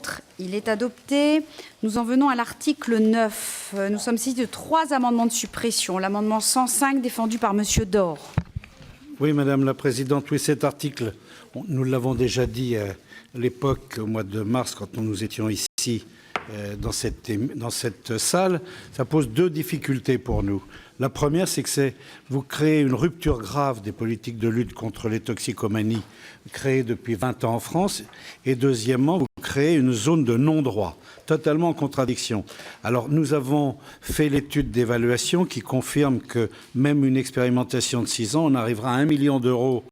contre? Il est adopté. Nous en venons à l'article 9. Nous sommes saisis de 3 amendements de suppression. L'amendement 105 défendu par Monsieur Dor. Oui, Madame la Présidente, oui, cet article, nous l'avons déjà dit à l'époque, au mois de mars, quand nous étions ici dans cette salle, ça pose 2 difficultés pour nous. La première, c'est que vous créez une rupture grave des politiques de lutte contre les toxicomanies créées depuis 20 ans en France. Et deuxièmement, vous créez une zone de non-droit, totalement en contradiction. Alors, nous avons fait l'étude d'évaluation qui confirme que même une expérimentation de 6 ans, on arrivera à 1 million d'euros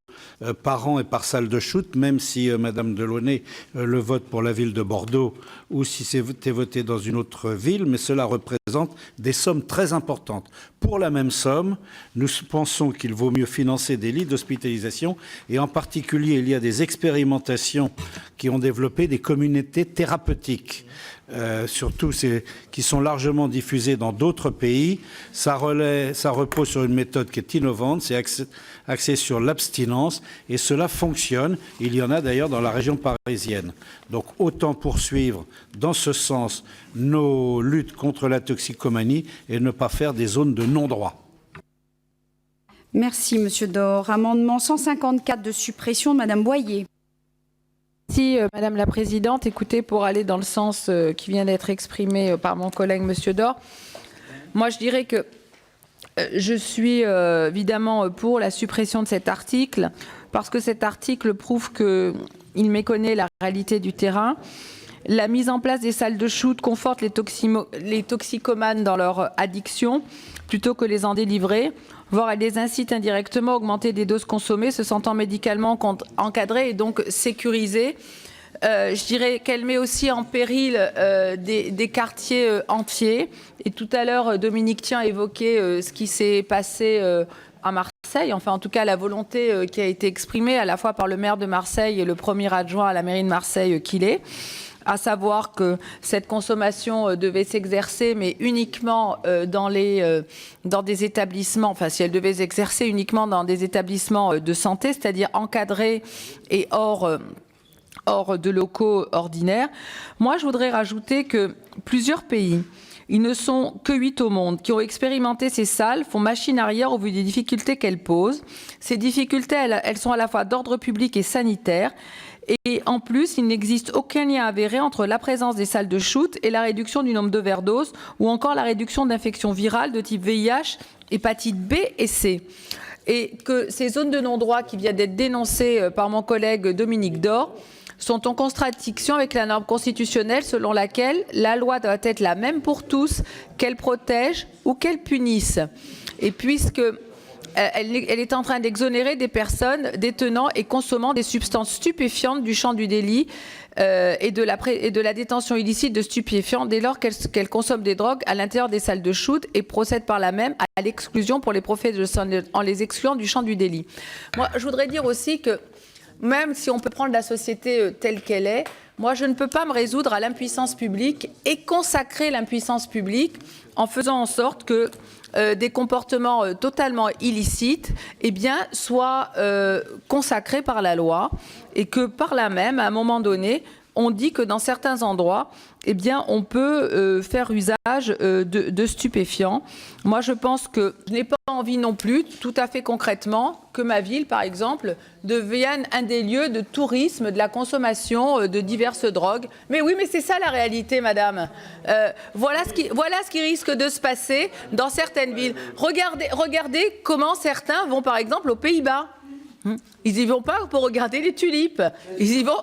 par an et par salle de shoot, même si Madame Delaunay le vote pour la ville de Bordeaux ou si c'était voté dans une autre ville, mais cela représente des sommes très importantes. Pour la même somme, nous pensons qu'il vaut mieux financer des lits d'hospitalisation et en particulier, il y a des expérimentations qui ont développé des communautés thérapeutiques. Surtout qui sont largement diffusées dans d'autres pays. Ça repose sur une méthode qui est innovante, c'est axé sur l'abstinence et cela fonctionne. Il y en a d'ailleurs dans la région parisienne. Donc autant poursuivre dans ce sens nos luttes contre la toxicomanie et ne pas faire des zones de non-droit. Merci, Monsieur Dor. Amendement 154 de suppression de Madame Boyer. Merci, Madame la Présidente. Écoutez, pour aller dans le sens qui vient d'être exprimé par mon collègue Monsieur Dor, moi je dirais que je suis évidemment pour la suppression de cet article, parce que cet article prouve qu'il méconnaît la réalité du terrain. La mise en place des salles de shoot conforte les toxicomanes dans leur addiction, plutôt que les en délivrer, voire elle les incite indirectement à augmenter des doses consommées, se sentant médicalement encadrées et donc sécurisées. Je dirais qu'elle met aussi en péril des quartiers entiers. Et tout à l'heure, Dominique Tian évoquait ce qui s'est passé à Marseille, enfin en tout cas la volonté qui a été exprimée à la fois par le maire de Marseille et le premier adjoint à la mairie de Marseille qu'il est, à savoir que cette consommation devait s'exercer, mais uniquement dans des établissements, enfin si elle devait s'exercer uniquement dans des établissements de santé, c'est-à-dire encadrés et hors de locaux ordinaires. Moi, je voudrais rajouter que plusieurs pays, ils ne sont que 8 au monde, qui ont expérimenté ces salles, font machine arrière au vu des difficultés qu'elles posent. Ces difficultés, elles sont à la fois d'ordre public et sanitaire. Et en plus, il n'existe aucun lien avéré entre la présence des salles de shoot et la réduction du nombre d'overdoses ou encore la réduction d'infections virales de type VIH, hépatite B et C. Et que ces zones de non-droit qui viennent d'être dénoncées par mon collègue Dominique Dor sont en contradiction avec la norme constitutionnelle selon laquelle la loi doit être la même pour tous, qu'elle protège ou qu'elle punisse. Et puisque elle est en train d'exonérer des personnes détenant et consommant des substances stupéfiantes du champ du délit et de la détention illicite de stupéfiants dès lors qu'elles consomment des drogues à l'intérieur des salles de shoot et procèdent par là même à l'exclusion pour les professionnels en les excluant du champ du délit. Moi, je voudrais dire aussi que même si on peut prendre la société telle qu'elle est, moi, je ne peux pas me résoudre à l'impuissance publique et consacrer l'impuissance publique en faisant en sorte que des comportements totalement illicites soient consacrés par la loi et que par là même, à un moment donné, on dit que dans certains endroits, on peut faire usage de stupéfiants. Moi, je pense que je n'ai pas envie non plus, tout à fait concrètement, que ma ville, par exemple, devienne un des lieux de tourisme, de la consommation de diverses drogues. Mais oui, mais c'est ça la réalité, madame. Voilà ce qui risque de se passer dans certaines villes. Regardez comment certains vont, par exemple, aux Pays-Bas. Ils y vont pas pour regarder les tulipes. Ils y vont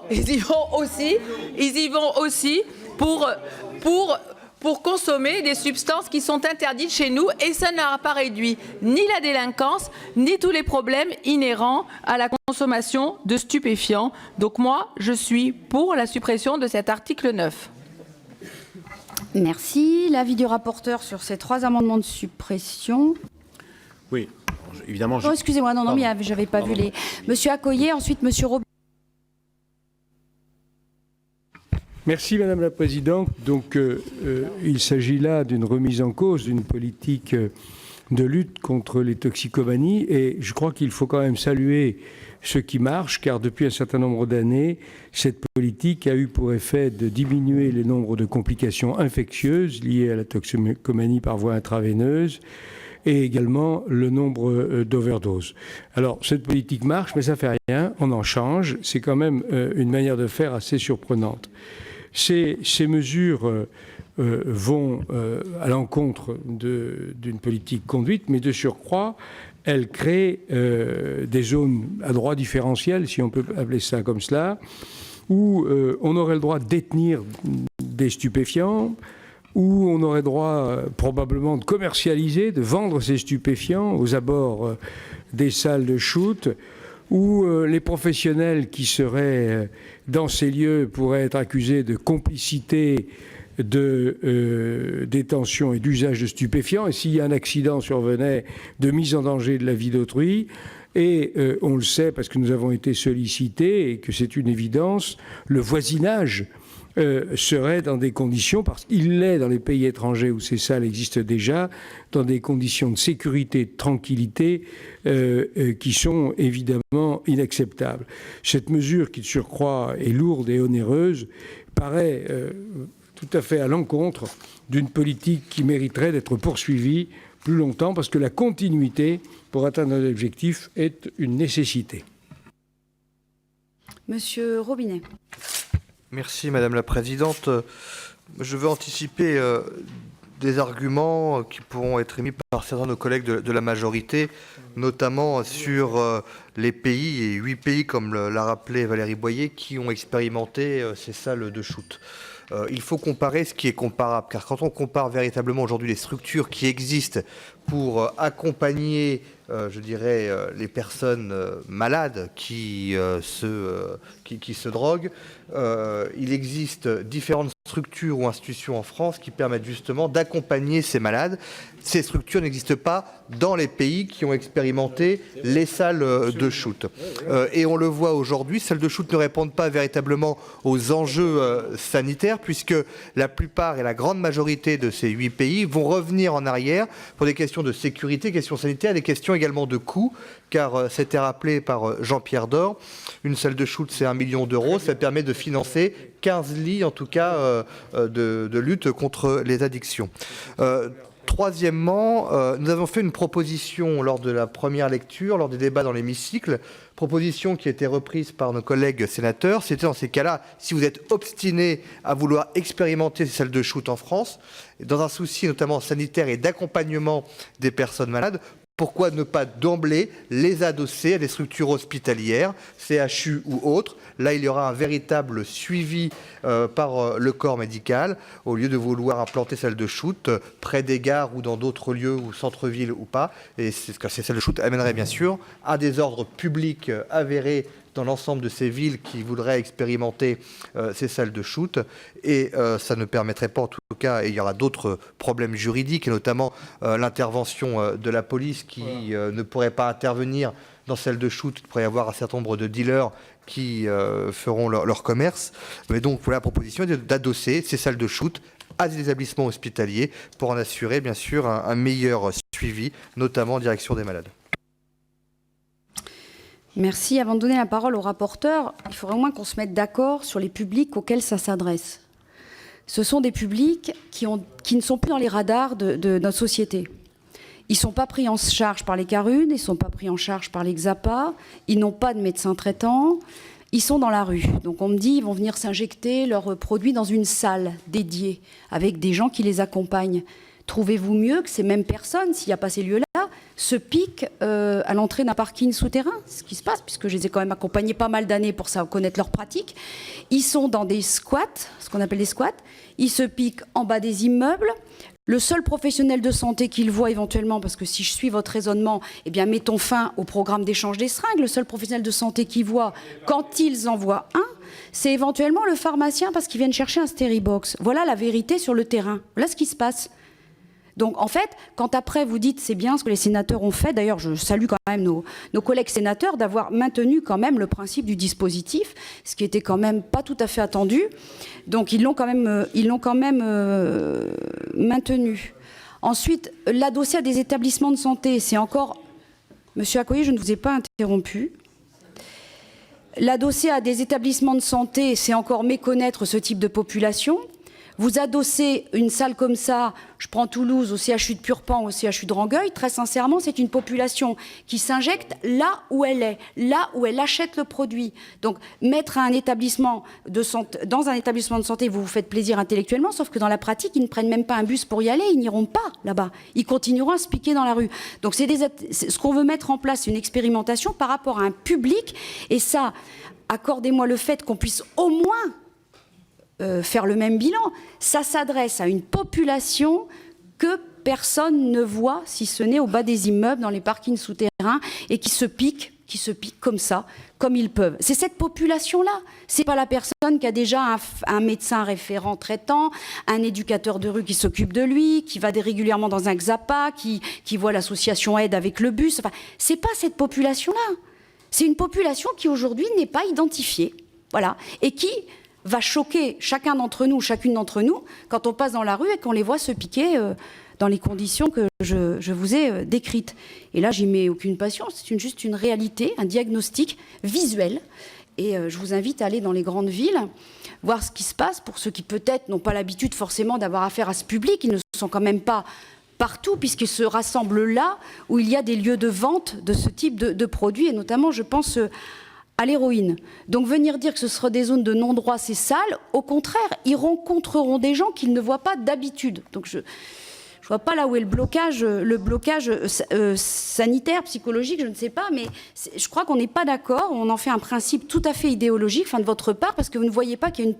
aussi pour consommer des substances qui sont interdites chez nous, et ça n'a pas réduit ni la délinquance, ni tous les problèmes inhérents à la consommation de stupéfiants. Donc moi, je suis pour la suppression de cet article 9. Merci. L'avis du rapporteur sur ces 3 amendements de suppression. Oui, évidemment. Oh, excusez-moi, non, mais j'avais pas vu les. Monsieur Accoyer, ensuite Monsieur Robert. Merci Madame la Présidente. Donc il s'agit là d'une remise en cause d'une politique de lutte contre les toxicomanies. Et je crois qu'il faut quand même saluer ce qui marche, car depuis un certain nombre d'années, cette politique a eu pour effet de diminuer le nombre de complications infectieuses liées à la toxicomanie par voie intraveineuse et également le nombre d'overdoses. Alors, cette politique marche, mais ça ne fait rien, on en change. C'est quand même une manière de faire assez surprenante. Ces mesures vont à l'encontre d'une politique conduite, mais de surcroît, elles créent des zones à droit différentiel, si on peut appeler ça comme cela, où on aurait le droit de détenir des stupéfiants, où on aurait droit probablement de commercialiser, de vendre ces stupéfiants aux abords des salles de shoot, où les professionnels qui seraient dans ces lieux pourraient être accusés de complicité de détention et d'usage de stupéfiants, et s'il y a un accident survenait, de mise en danger de la vie d'autrui. Et on le sait parce que nous avons été sollicités et que c'est une évidence, le voisinage serait dans des conditions, parce qu'il l'est dans les pays étrangers où ces salles existent déjà, dans des conditions de sécurité et de tranquillité qui sont évidemment inacceptables. Cette mesure, qui de surcroît est lourde et onéreuse, paraît tout à fait à l'encontre d'une politique qui mériterait d'être poursuivie plus longtemps, parce que la continuité pour atteindre nos objectifs est une nécessité. Monsieur Robinet. Merci Madame la Présidente. Je veux anticiper des arguments qui pourront être émis par certains de nos collègues de la majorité, notamment sur les pays, et 8 pays, comme l'a rappelé Valérie Boyer, qui ont expérimenté ces salles de shoot. Il faut comparer ce qui est comparable, car quand on compare véritablement aujourd'hui les structures qui existent pour accompagner, je dirais, les personnes malades qui se droguent, il existe différentes structures ou institutions en France qui permettent justement d'accompagner ces malades. Ces structures n'existent pas dans les pays qui ont expérimenté les salles de shoot. Et on le voit aujourd'hui, ces salles de shoot ne répondent pas véritablement aux enjeux sanitaires, puisque la plupart et la grande majorité de ces 8 pays vont revenir en arrière pour des questions de sécurité, questions sanitaires, des questions également de coûts, car c'était rappelé par Jean-Pierre Door, une salle de shoot c'est 1 million d'euros, ça permet de financer 15 lits en tout cas de lutte contre les addictions. Troisièmement, nous avons fait une proposition lors de la première lecture, lors des débats dans l'hémicycle, proposition qui a été reprise par nos collègues sénateurs. C'était dans ces cas-là, si vous êtes obstinés à vouloir expérimenter ces salles de shoot en France, dans un souci notamment sanitaire et d'accompagnement des personnes malades, pourquoi ne pas d'emblée les adosser à des structures hospitalières, CHU ou autres? Là, il y aura un véritable suivi par le corps médical, au lieu de vouloir implanter celles de shoot près des gares ou dans d'autres lieux, ou centre-ville ou pas. Et c'est ce que ces salles de shoot amèneraient bien sûr à des ordres publics avérés dans l'ensemble de ces villes qui voudraient expérimenter ces salles de shoot. Et ça ne permettrait pas, en tout cas, et il y aura d'autres problèmes juridiques, et notamment l'intervention de la police qui ne pourrait pas intervenir dans celles de shoot. Il pourrait y avoir un certain nombre de dealers qui feront leur commerce. Mais donc, voilà, la proposition est d'adosser ces salles de shoot à des établissements hospitaliers pour en assurer, bien sûr, un meilleur suivi, notamment en direction des malades. Merci. Avant de donner la parole au rapporteur, il faudrait au moins qu'on se mette d'accord sur les publics auxquels ça s'adresse. Ce sont des publics qui ne sont plus dans les radars de notre société. Ils ne sont pas pris en charge par les CARUN, ils ne sont pas pris en charge par les XAPA, ils n'ont pas de médecin traitant, ils sont dans la rue. Donc on me dit, ils vont venir s'injecter leurs produits dans une salle dédiée, avec des gens qui les accompagnent. Trouvez-vous mieux que ces mêmes personnes, s'il n'y a pas ces lieux-là, se piquent à l'entrée d'un parking souterrain? C'est ce qui se passe, puisque je les ai quand même accompagnés pas mal d'années pour ça, connaître leurs pratiques. Ils sont dans des squats, ce qu'on appelle des squats. Ils se piquent en bas des immeubles. Le seul professionnel de santé qu'ils voient éventuellement, parce que si je suis votre raisonnement, eh bien mettons fin au programme d'échange des seringues. Le seul professionnel de santé qu'ils voient, quand ils en voient un, c'est éventuellement le pharmacien parce qu'ils viennent chercher un Stéribox. Voilà la vérité sur le terrain. Voilà ce qui se passe. Donc en fait, quand après vous dites c'est bien ce que les sénateurs ont fait, d'ailleurs je salue quand même nos collègues sénateurs d'avoir maintenu quand même le principe du dispositif, ce qui était quand même pas tout à fait attendu. Donc ils l'ont quand même maintenu. Ensuite, l'adosser à des établissements de santé, c'est encore... Monsieur Accoyer, je ne vous ai pas interrompu. L'adosser à des établissements de santé, c'est encore méconnaître ce type de population. Vous adossez une salle comme ça, je prends Toulouse, au CHU de Purpan, au CHU de Rangueil, très sincèrement, c'est une population qui s'injecte là où elle est, là où elle achète le produit. Donc, mettre un établissement de santé, dans un établissement de santé, vous vous faites plaisir intellectuellement, sauf que dans la pratique, ils ne prennent même pas un bus pour y aller, ils n'iront pas là-bas. Ils continueront à se piquer dans la rue. Donc, ce qu'on veut mettre en place, c'est une expérimentation par rapport à un public, et ça, accordez-moi le fait qu'on puisse au moins faire le même bilan. Ça s'adresse à une population que personne ne voit, si ce n'est au bas des immeubles, dans les parkings souterrains, et qui se piquent comme ça, comme ils peuvent. C'est cette population-là. C'est pas la personne qui a déjà un médecin référent traitant, un éducateur de rue qui s'occupe de lui, qui va régulièrement dans un XAPA, qui voit l'association Aide avec le bus. Enfin, c'est pas cette population-là. C'est une population qui aujourd'hui n'est pas identifiée. Voilà. Et qui va choquer chacun d'entre nous, chacune d'entre nous, quand on passe dans la rue et qu'on les voit se piquer dans les conditions que je vous ai décrites. Et là, j'y mets aucune passion, c'est juste une réalité, un diagnostic visuel. Et je vous invite à aller dans les grandes villes, voir ce qui se passe, pour ceux qui peut-être n'ont pas l'habitude forcément d'avoir affaire à ce public, ils ne sont quand même pas partout, puisqu'ils se rassemblent là où il y a des lieux de vente de ce type de produits, et notamment, je pense... à l'héroïne. Donc venir dire que ce sera des zones de non-droit, c'est sale, au contraire, ils rencontreront des gens qu'ils ne voient pas d'habitude. Donc je ne vois pas là où est le blocage sanitaire, psychologique, je ne sais pas, mais je crois qu'on n'est pas d'accord, on en fait un principe tout à fait idéologique, de votre part, parce que vous ne voyez pas qu'il y a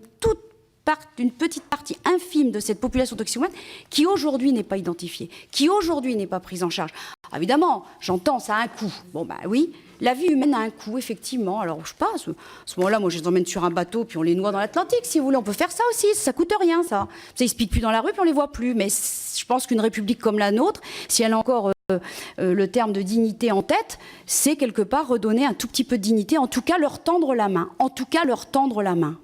une petite partie infime de cette population toxicomane qui aujourd'hui n'est pas identifiée, qui aujourd'hui n'est pas prise en charge. Ah, évidemment, j'entends, ça a un coût. Bon, bah oui, la vie humaine a un coût, effectivement. Alors, je sais pas, à ce moment-là, moi, je les emmène sur un bateau, puis on les noie dans l'Atlantique, si vous voulez. On peut faire ça aussi, ça coûte rien, ça. Ça, ils se piquent plus dans la rue, puis on les voit plus. Mais je pense qu'une république comme la nôtre, si elle a encore le terme de dignité en tête, c'est quelque part redonner un tout petit peu de dignité, en tout cas leur tendre la main,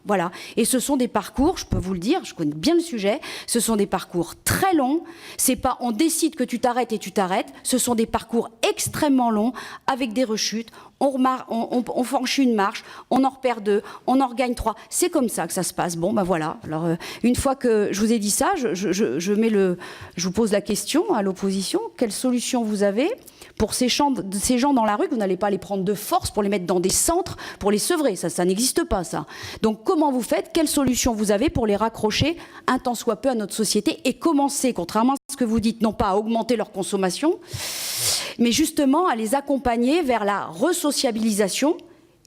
voilà. Et ce sont des parcours, je peux vous le dire, je connais bien le sujet, ce sont des parcours très longs, c'est pas on décide que tu t'arrêtes et tu t'arrêtes, ce sont des parcours extrêmement longs, avec des rechutes, on franchit une marche, on en repère 2, on en regagne 3, c'est comme ça que ça se passe. Bon, ben voilà, alors une fois que je vous ai dit ça, je vous pose la question à l'opposition, quelle solution vous avez pour ces gens dans la rue, que vous n'allez pas les prendre de force pour les mettre dans des centres, pour les sevrer, ça n'existe pas, ça. Donc comment vous faites, quelle solution vous avez pour les raccrocher un tant soit peu à notre société et commencer, contrairement à ce que vous dites, non pas à augmenter leur consommation, mais justement à les accompagner vers la resociabilisation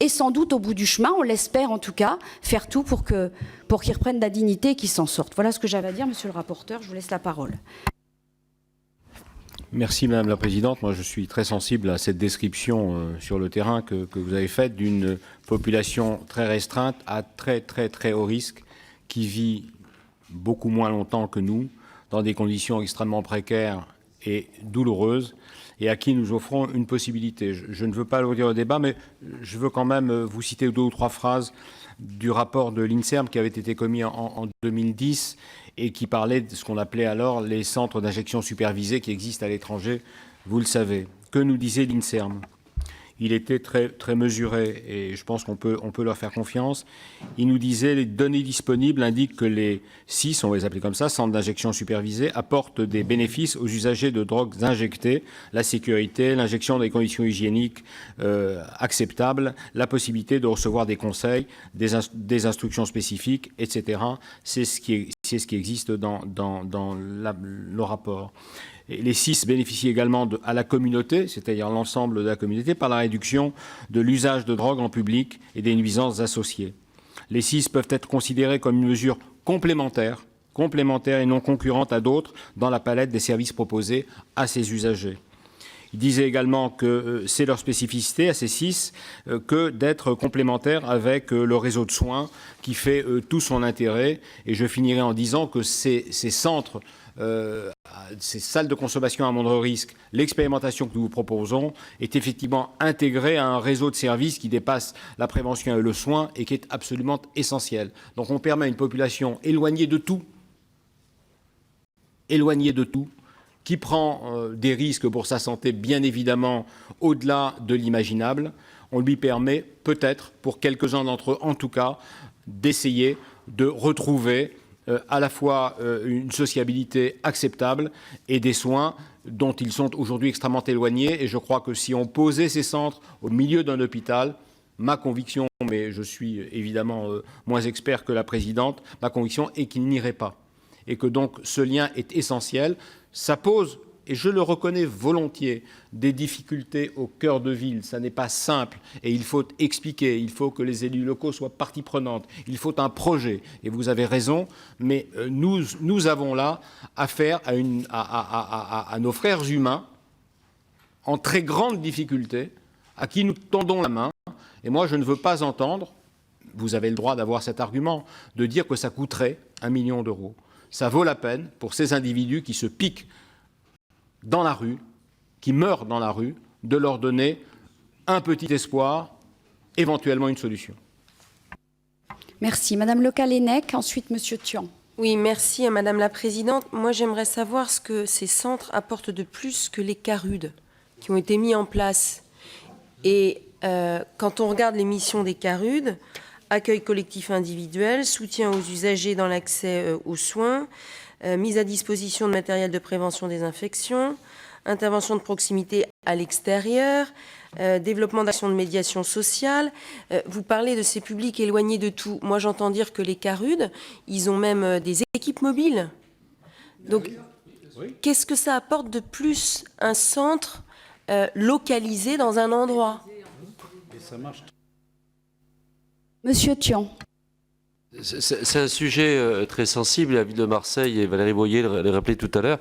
et sans doute au bout du chemin, on l'espère en tout cas, faire tout pour qu'ils reprennent la dignité et qu'ils s'en sortent. Voilà ce que j'avais à dire, monsieur le rapporteur, je vous laisse la parole. Merci Madame la Présidente. Moi, je suis très sensible à cette description sur le terrain que vous avez faite d'une population très restreinte à très très très haut risque qui vit beaucoup moins longtemps que nous dans des conditions extrêmement précaires et douloureuses et à qui nous offrons une possibilité. Je ne veux pas alourdir le débat, mais je veux quand même vous citer 2 ou 3 phrases du rapport de l'INSERM qui avait été commis en 2010 et qui parlait de ce qu'on appelait alors les centres d'injection supervisés qui existent à l'étranger, vous le savez. Que nous disait l'INSERM ? Il était très, très mesuré et je pense qu'on peut leur faire confiance. Il nous disait les données disponibles indiquent que les CIS, on va les appeler comme ça, centres d'injection supervisés, apportent des bénéfices aux usagers de drogues injectées, la sécurité, l'injection dans des conditions hygiéniques acceptables, la possibilité de recevoir des conseils, des instructions spécifiques, etc. C'est ce qui existe dans le rapport. Et les CIS bénéficient également à la communauté, c'est-à-dire l'ensemble de la communauté, par la réduction de l'usage de drogue en public et des nuisances associées. Les CIS peuvent être considérés comme une mesure complémentaire et non concurrente à d'autres dans la palette des services proposés à ces usagers. Il disait également que c'est leur spécificité à ces CIS que d'être complémentaires avec le réseau de soins qui fait tout son intérêt. Et je finirai en disant que ces centres, ces salles de consommation à moindre risque, l'expérimentation que nous vous proposons est effectivement intégrée à un réseau de services qui dépasse la prévention et le soin et qui est absolument essentiel. Donc on permet à une population éloignée de tout, qui prend des risques pour sa santé, bien évidemment, au-delà de l'imaginable. On lui permet peut-être, pour quelques-uns d'entre eux en tout cas, d'essayer de retrouver à la fois une sociabilité acceptable et des soins dont ils sont aujourd'hui extrêmement éloignés. Et je crois que si on posait ces centres au milieu d'un hôpital, ma conviction, mais je suis évidemment moins expert que la présidente, ma conviction est qu'ils n'iraient pas. Et que donc ce lien est essentiel. Ça pose, et je le reconnais volontiers, des difficultés au cœur de ville. Ça n'est pas simple et il faut expliquer, il faut que les élus locaux soient partie prenante, il faut un projet. Et vous avez raison, mais nous avons là affaire à nos frères humains en très grande difficulté, à qui nous tendons la main. Et moi, je ne veux pas entendre, vous avez le droit d'avoir cet argument, de dire que ça coûterait 1 million d'euros. Ça vaut la peine pour ces individus qui se piquent dans la rue, qui meurent dans la rue, de leur donner un petit espoir, éventuellement une solution. Merci. Madame Le Callennec, ensuite Monsieur Thian. Oui, merci à Madame la Présidente. Moi, j'aimerais savoir ce que ces centres apportent de plus que les CARUD qui ont été mis en place. Et quand on regarde les missions des CARUD, accueil collectif individuel, soutien aux usagers dans l'accès aux soins, mise à disposition de matériel de prévention des infections, intervention de proximité à l'extérieur, développement d'actions de médiation sociale. Vous parlez de ces publics éloignés de tout. Moi, j'entends dire que les CARUD, ils ont même des équipes mobiles. Donc, qu'est-ce que ça apporte de plus, un centre localisé dans un endroit? Et ça marche. Monsieur Thian. C'est un sujet très sensible. La ville de Marseille, et Valérie Boyer l'a rappelé tout à l'heure,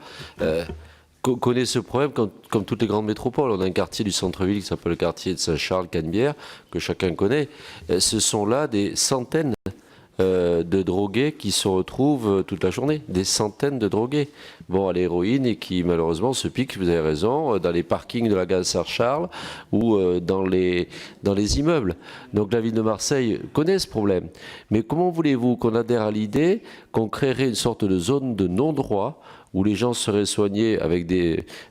connaît ce problème comme toutes les grandes métropoles. On a un quartier du centre-ville qui s'appelle le quartier de Saint-Charles-Canebière, que chacun connaît. Ce sont là des centaines de drogués qui se retrouvent toute la journée. Des centaines de drogués vont à l'héroïne et qui malheureusement se piquent, vous avez raison, dans les parkings de la gare Saint-Charles ou dans les immeubles. Donc la ville de Marseille connaît ce problème. Mais comment voulez-vous qu'on adhère à l'idée qu'on créerait une sorte de zone de non-droit où les gens seraient soignés avec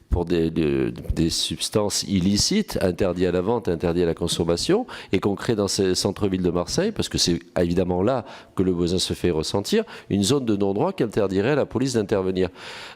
pour des substances illicites, interdites à la vente, interdites à la consommation, et qu'on crée dans ces centres-villes de Marseille, parce que c'est évidemment là que le besoin se fait ressentir, une zone de non-droit qui interdirait à la police d'intervenir.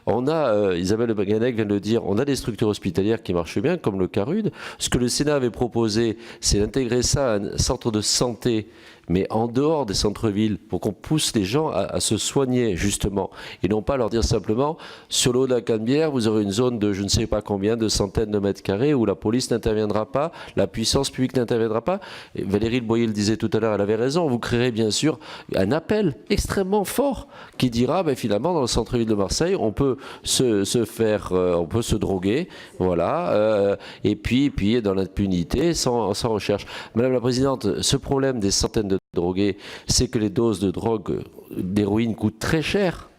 On a, Isabelle Le Callennec vient de le dire, on a des structures hospitalières qui marchent bien, comme le CARUD. Ce que le Sénat avait proposé, c'est d'intégrer ça à un centre de santé, mais en dehors des centres-villes, pour qu'on pousse les gens à se soigner, justement, et non pas leur dire simplement, sur le haut de la Canebière, vous aurez une zone de je ne sais pas combien, de centaines de mètres carrés, où la police n'interviendra pas, la puissance publique n'interviendra pas. Et Valérie Boyer le disait tout à l'heure, elle avait raison, vous créerez bien sûr un appel extrêmement fort qui dira, finalement, dans le centre-ville de Marseille, on peut on peut se droguer, voilà, et puis dans l'impunité, sans recherche. Madame la Présidente, ce problème des centaines de drogués, c'est que les doses de drogue, d'héroïne coûtent très cher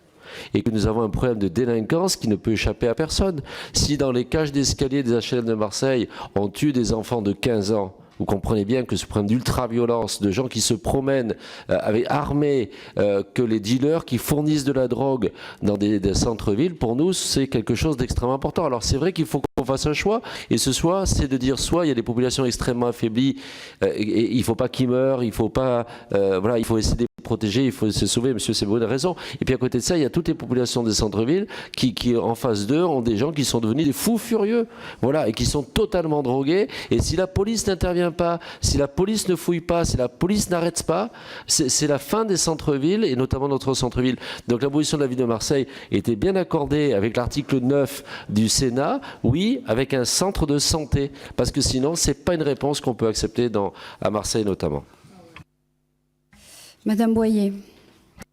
et que nous avons un problème de délinquance qui ne peut échapper à personne. Si dans les cages d'escalier des HLM de Marseille, on tue des enfants de 15 ans, vous comprenez bien que ce problème d'ultra-violence, de gens qui se promènent avec armés, que les dealers qui fournissent de la drogue dans des centres-villes, pour nous, c'est quelque chose d'extrêmement important. Alors c'est vrai qu'il faut qu'on fasse un choix, et ce choix, c'est de dire soit il y a des populations extrêmement affaiblies, et il ne faut pas qu'ils meurent, il faut pas, voilà, il faut essayer de les protéger, il faut se sauver, monsieur Sebouin a raison. Et puis à côté de ça, il y a toutes les populations des centres-villes qui en face d'eux ont des gens qui sont devenus des fous furieux, voilà, et qui sont totalement drogués. Et si la police n'intervient pas, si la police ne fouille pas, si la police n'arrête pas, c'est la fin des centres-villes, et notamment notre centre-ville. Donc la position de la ville de Marseille était bien accordée avec l'article 9 du Sénat, oui, avec un centre de santé, parce que sinon, ce n'est pas une réponse qu'on peut accepter à Marseille notamment. Madame Boyer.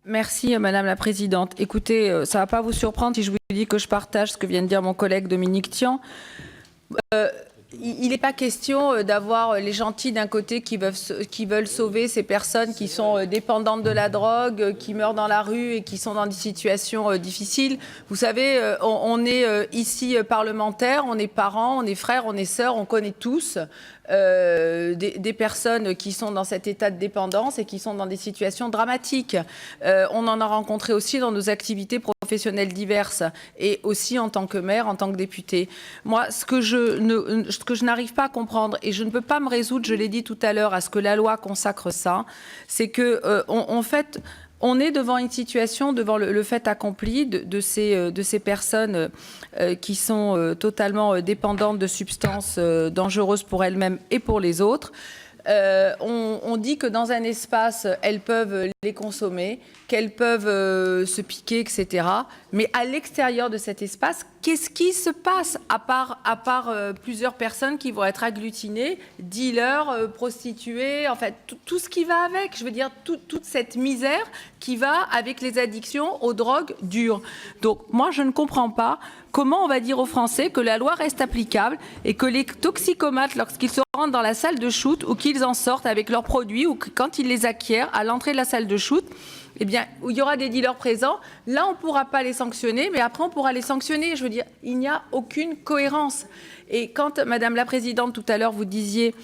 Merci Madame la Présidente. Écoutez, ça ne va pas vous surprendre si je vous dis que je partage ce que vient de dire mon collègue Dominique Thian. Il n'est pas question d'avoir les gentils d'un côté qui veulent sauver ces personnes qui sont dépendantes de la drogue, qui meurent dans la rue et qui sont dans des situations difficiles. Vous savez, on est ici parlementaires, on est parents, on est frères, on est sœurs, on connaît tous des personnes qui sont dans cet état de dépendance et qui sont dans des situations dramatiques. On en a rencontré aussi dans nos activités professionnelles diverses et aussi en tant que maire, en tant que député. Moi, ce que je n'arrive pas à comprendre, et je ne peux pas me résoudre, je l'ai dit tout à l'heure, à ce que la loi consacre ça, c'est que en fait, on est devant une situation, devant le fait accompli de ces personnes qui sont totalement dépendantes de substances dangereuses pour elles-mêmes et pour les autres. On dit que dans un espace, elles peuvent les consommer, qu'elles peuvent se piquer, etc. Mais à l'extérieur de cet espace, qu'est-ce qui se passe à part plusieurs personnes qui vont être agglutinées, dealers, prostituées, en fait, tout ce qui va avec. Je veux dire, toute cette misère qui va avec les addictions aux drogues dures. Donc, moi, je ne comprends pas comment on va dire aux Français que la loi reste applicable et que les toxicomates, lorsqu'ils se rendent dans la salle de shoot ou qu'ils en sortent avec leurs produits ou quand ils les acquièrent à l'entrée de la salle de shoot, eh bien, où il y aura des dealers présents, là, on ne pourra pas les sanctionner, mais après, on pourra les sanctionner. Je veux dire, il n'y a aucune cohérence. Et quand, Madame la Présidente, tout à l'heure, vous disiez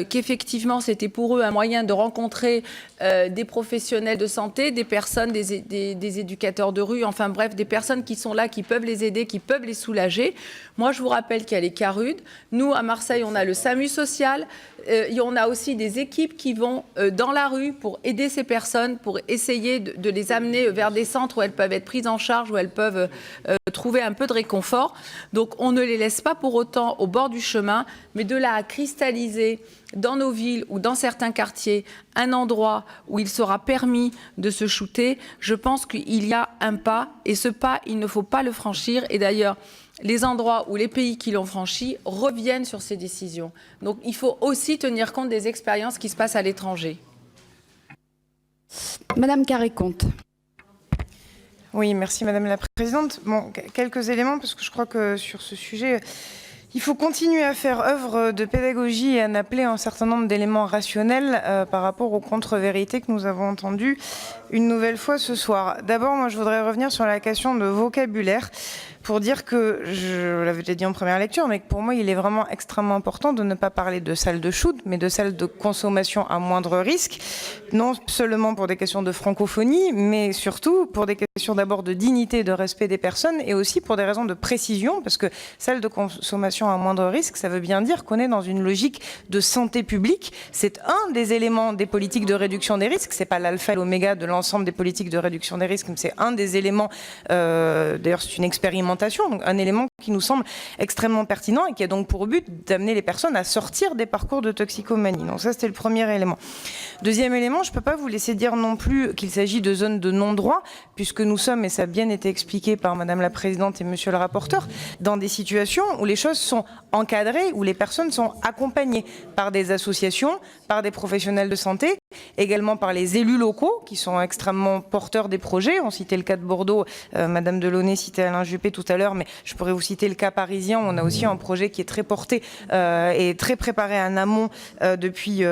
qu'effectivement, c'était pour eux un moyen de rencontrer des professionnels de santé, des personnes, des éducateurs de rue, enfin bref, des personnes qui sont là, qui peuvent les aider, qui peuvent les soulager. Moi, je vous rappelle qu'il y a les CARUD. Nous, à Marseille, on a le SAMU social. On a aussi des équipes qui vont dans la rue pour aider ces personnes, pour essayer de les amener vers des centres où elles peuvent être prises en charge, où elles peuvent trouver un peu de réconfort. Donc, on ne les laisse pas pour autant au bord du chemin, mais de là à cristalliser dans nos villes ou dans certains quartiers un endroit où il sera permis de se shooter, je pense qu'il y a un pas, et ce pas, il ne faut pas le franchir. Et d'ailleurs, les endroits où les pays qui l'ont franchi reviennent sur ces décisions. Donc il faut aussi tenir compte des expériences qui se passent à l'étranger. Madame Carré-Comte. Oui, merci Madame la Présidente. Bon, quelques éléments, parce que je crois que sur ce sujet, il faut continuer à faire œuvre de pédagogie et à en appeler un certain nombre d'éléments rationnels par rapport aux contre-vérités que nous avons entendues une nouvelle fois ce soir. D'abord, moi, je voudrais revenir sur la question de vocabulaire pour dire que, je l'avais déjà dit en première lecture, mais que pour moi, il est vraiment extrêmement important de ne pas parler de salles de shoot, mais de salles de consommation à moindre risque, non seulement pour des questions de francophonie, mais surtout pour des questions d'abord de dignité et de respect des personnes, et aussi pour des raisons de précision, parce que salle de consommation à moindre risque, ça veut bien dire qu'on est dans une logique de santé publique. C'est un des éléments des politiques de réduction des risques, c'est pas l'alpha et l'oméga de l'ensemble des politiques de réduction des risques, mais c'est un des éléments, d'ailleurs c'est une expérimentation, donc un élément qui nous semble extrêmement pertinent et qui a donc pour but d'amener les personnes à sortir des parcours de toxicomanie. Donc ça, c'était le premier élément. Deuxième élément, je ne peux pas vous laisser dire non plus qu'il s'agit de zones de non-droit, puisque nous sommes, et ça a bien été expliqué par Madame la Présidente et Monsieur le rapporteur, dans des situations où les choses sont encadrées, où les personnes sont accompagnées par des associations, par des professionnels de santé, également par les élus locaux, qui sont extrêmement porteurs des projets. On citait le cas de Bordeaux, Madame Delaunay citait Alain Juppé tout à l'heure, mais je pourrais vous citer le cas parisien. On a aussi un projet qui est très porté et très préparé en amont depuis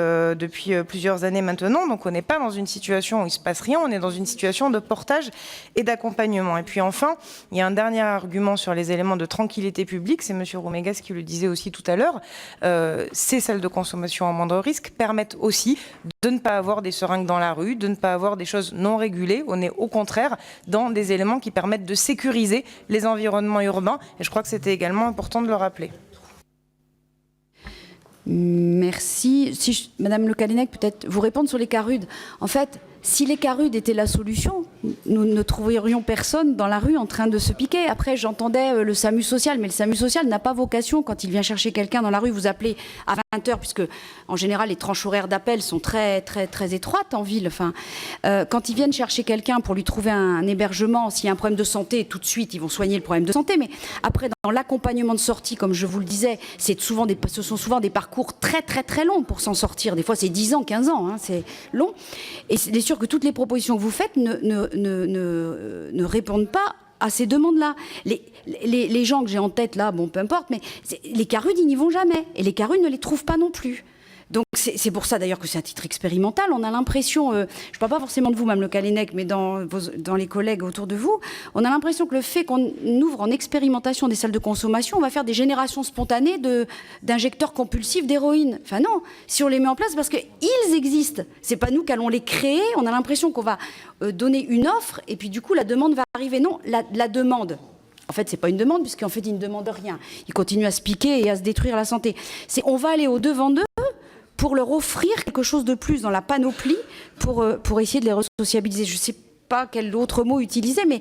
plusieurs années maintenant. Donc on n'est pas dans une situation où il ne se passe rien, on est dans une situation de portage et d'accompagnement. Et puis enfin, il y a un dernier argument sur les éléments de tranquillité publique, c'est M. Roumégas qui le disait aussi tout à l'heure. Ces salles de consommation à moindre risque permettent aussi de ne pas avoir des seringues dans la rue, de ne pas avoir des choses non régulées. On est au contraire dans des éléments qui permettent de sécuriser les environnements urbains. Et je crois que c'était également important de le rappeler. Merci. Si Madame Le Callennec, peut-être vous répondre sur les CARUD. En fait, si les CARUD étaient la solution, nous ne trouverions personne dans la rue en train de se piquer. Après, j'entendais le SAMU social, mais le SAMU social n'a pas vocation, quand il vient chercher quelqu'un dans la rue, vous appelez à 20h, puisque en général, les tranches horaires d'appel sont très, très, très étroites en ville. Enfin, quand ils viennent chercher quelqu'un pour lui trouver un hébergement, s'il y a un problème de santé, tout de suite, ils vont soigner le problème de santé. Mais après, dans l'accompagnement de sortie, comme je vous le disais, ce sont souvent des parcours très, très, très longs pour s'en sortir. Des fois, c'est 10 ans, 15 ans, hein, c'est long. Et c'est sûr que toutes les propositions que vous faites ne répondent pas à ces demandes-là. Les gens que j'ai en tête là, bon, peu importe, mais les CARUD, ils n'y vont jamais. Et les CARUD ne les trouvent pas non plus. Donc c'est pour ça d'ailleurs que c'est à titre expérimental. On a l'impression, je ne parle pas forcément de vous, Mme Le Callennec, mais dans les collègues autour de vous, on a l'impression que le fait qu'on ouvre en expérimentation des salles de consommation, on va faire des générations spontanées d'injecteurs compulsifs d'héroïne. Enfin non, si on les met en place, parce qu'ils existent. C'est pas nous qui allons les créer. On a l'impression qu'on va donner une offre et puis du coup la demande va arriver. Non, la demande. En fait, c'est pas une demande puisqu'en fait ils ne demandent rien. Ils continuent à se piquer et à se détruire la santé. On va aller au-devant d'eux pour leur offrir quelque chose de plus dans la panoplie pour essayer de les resociabiliser. Je ne sais pas quel autre mot utiliser, mais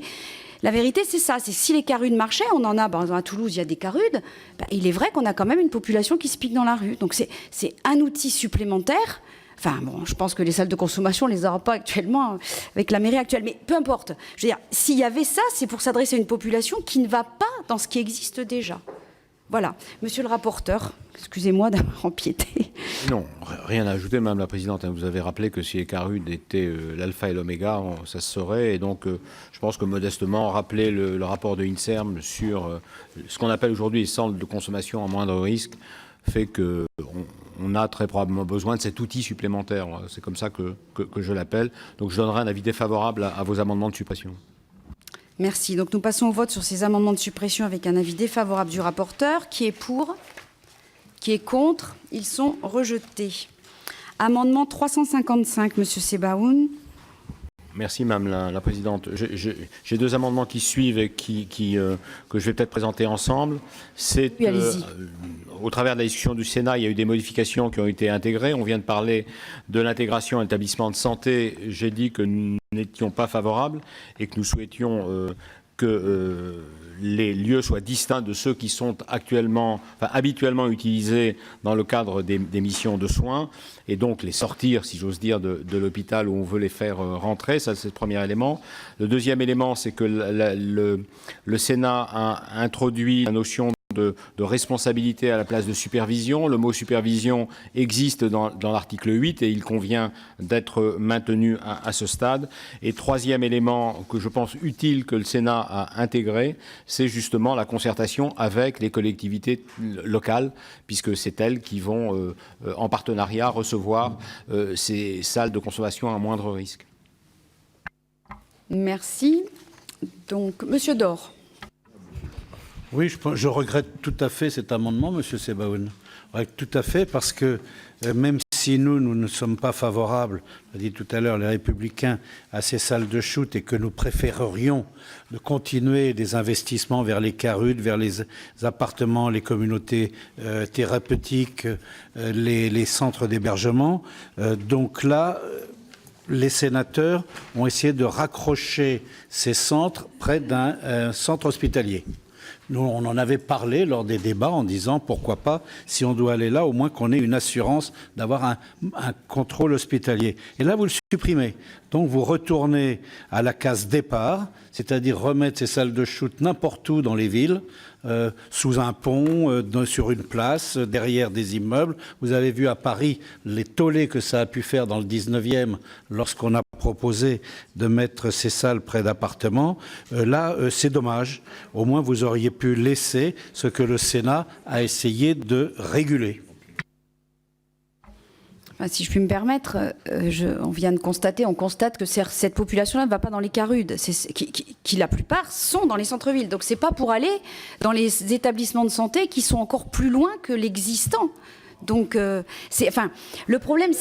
la vérité, c'est ça. C'est si les carudes marchaient, on en a, par exemple, à Toulouse, il y a des carudes, il est vrai qu'on a quand même une population qui se pique dans la rue. Donc c'est un outil supplémentaire. Enfin, bon, je pense que les salles de consommation, on ne les aura pas actuellement avec la mairie actuelle. Mais peu importe. Je veux dire, s'il y avait ça, c'est pour s'adresser à une population qui ne va pas dans ce qui existe déjà. Voilà. Monsieur le rapporteur, excusez-moi d'avoir empiété. Non, rien à ajouter, Madame la Présidente. Vous avez rappelé que si les carudes étaient l'alpha et l'oméga, ça se saurait. Et donc, je pense que modestement, rappeler le rapport de INSERM sur ce qu'on appelle aujourd'hui les centres de consommation à moindre risque fait qu'on a très probablement besoin de cet outil supplémentaire. C'est comme ça que je l'appelle. Donc, je donnerai un avis défavorable à vos amendements de suppression. Merci. Donc nous passons au vote sur ces amendements de suppression avec un avis défavorable du rapporteur. Qui est pour? Qui est contre? Ils sont rejetés. Amendement 355, Monsieur Sebaoun. Merci, Madame la Présidente. J'ai deux amendements qui suivent et que je vais peut-être présenter ensemble. Oui, allez-y. Au travers de la discussion du Sénat, il y a eu des modifications qui ont été intégrées. On vient de parler de l'intégration à l'établissement de santé. J'ai dit que nous n'étions pas favorables et que nous souhaitions que les lieux soient distincts de ceux qui sont habituellement utilisés dans le cadre des missions de soins, et donc les sortir, si j'ose dire, de l'hôpital où on veut les faire rentrer. Ça, c'est le premier élément. Le deuxième élément, c'est que le Sénat a introduit la notion de responsabilité à la place de supervision. Le mot supervision existe dans l'article 8 et il convient d'être maintenu à ce stade. Et troisième élément que je pense utile que le Sénat a intégré, c'est justement la concertation avec les collectivités locales, puisque c'est elles qui vont en partenariat recevoir ces salles de consommation à moindre risque. Merci. Donc, Monsieur Dor. Oui, je regrette tout à fait cet amendement, Monsieur Sebaoun. Tout à fait, parce que même si nous ne sommes pas favorables, on l'a dit tout à l'heure, les Républicains, à ces salles de shoot et que nous préférerions de continuer des investissements vers les carudes, vers les appartements, les communautés thérapeutiques, les centres d'hébergement. Donc là, les sénateurs ont essayé de raccrocher ces centres près d'un centre hospitalier. Nous, on en avait parlé lors des débats en disant pourquoi pas, si on doit aller là, au moins qu'on ait une assurance d'avoir un contrôle hospitalier. Et là, vous le supprimez. Donc, vous retournez à la case départ, c'est-à-dire remettre ces salles de shoot n'importe où dans les villes, sous un pont, sur une place, derrière des immeubles. Vous avez vu à Paris les tollés que ça a pu faire dans le 19e lorsqu'on a proposé de mettre ces salles près d'appartements. Là, c'est dommage. Au moins, vous auriez pu laisser ce que le Sénat a essayé de réguler. Enfin, si je puis me permettre, on constate que cette population-là ne va pas dans les carudes, qui la plupart sont dans les centres-villes. Donc c'est pas pour aller dans les établissements de santé qui sont encore plus loin que l'existant. Donc le problème,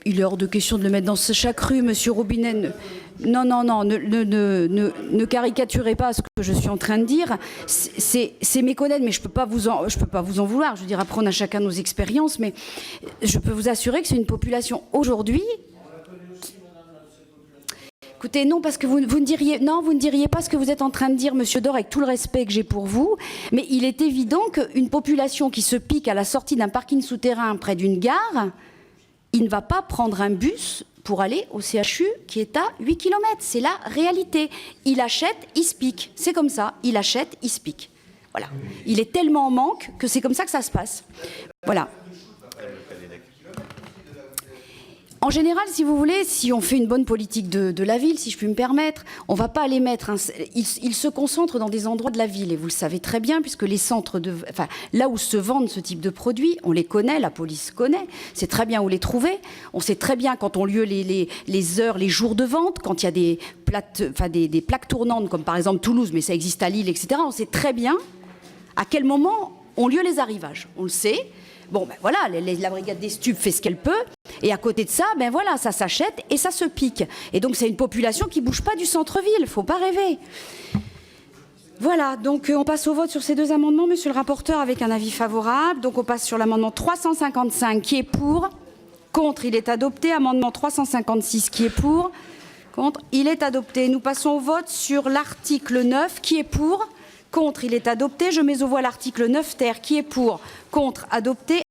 il est hors de question de le mettre dans chaque rue, Monsieur Robinet. Non, ne caricaturez pas ce que je suis en train de dire. C'est méconnaître, mais je peux pas vous en vouloir. Je veux dire, après on a chacun nos expériences, mais je peux vous assurer que c'est une population aujourd'hui. Écoutez, non, parce que vous ne diriez pas ce que vous êtes en train de dire, Monsieur Dor, avec tout le respect que j'ai pour vous. Mais il est évident qu'une population qui se pique à la sortie d'un parking souterrain près d'une gare, il ne va pas prendre un bus pour aller au CHU qui est à 8 km. C'est la réalité. Il achète, il se pique. C'est comme ça. Il achète, il se pique. Voilà. Il est tellement en manque que c'est comme ça que ça se passe. Voilà. En général, si vous voulez, si on fait une bonne politique de la ville, si je puis me permettre, on ne va pas les mettre. Ils se concentrent dans des endroits de la ville, et vous le savez très bien, puisque les centres là où se vendent ce type de produits, on les connaît, la police connaît, c'est très bien où les trouver. On sait très bien quand ont lieu les heures, les jours de vente, quand il y a des plaques tournantes, comme par exemple Toulouse, mais ça existe à Lille, etc. On sait très bien à quel moment ont lieu les arrivages. On le sait. Bon, ben voilà, la brigade des stupes fait ce qu'elle peut. Et à côté de ça, ben voilà, ça s'achète et ça se pique. Et donc, c'est une population qui ne bouge pas du centre-ville. Il ne faut pas rêver. Voilà, donc on passe au vote sur ces deux amendements, monsieur le rapporteur, avec un avis favorable. Donc, on passe sur l'amendement 355, qui est pour. Contre, il est adopté. Amendement 356, qui est pour. Contre, il est adopté. Nous passons au vote sur l'article 9, qui est pour. Contre, il est adopté. Je mets aux voix l'article 9 ter, qui est pour. Contre, adopté.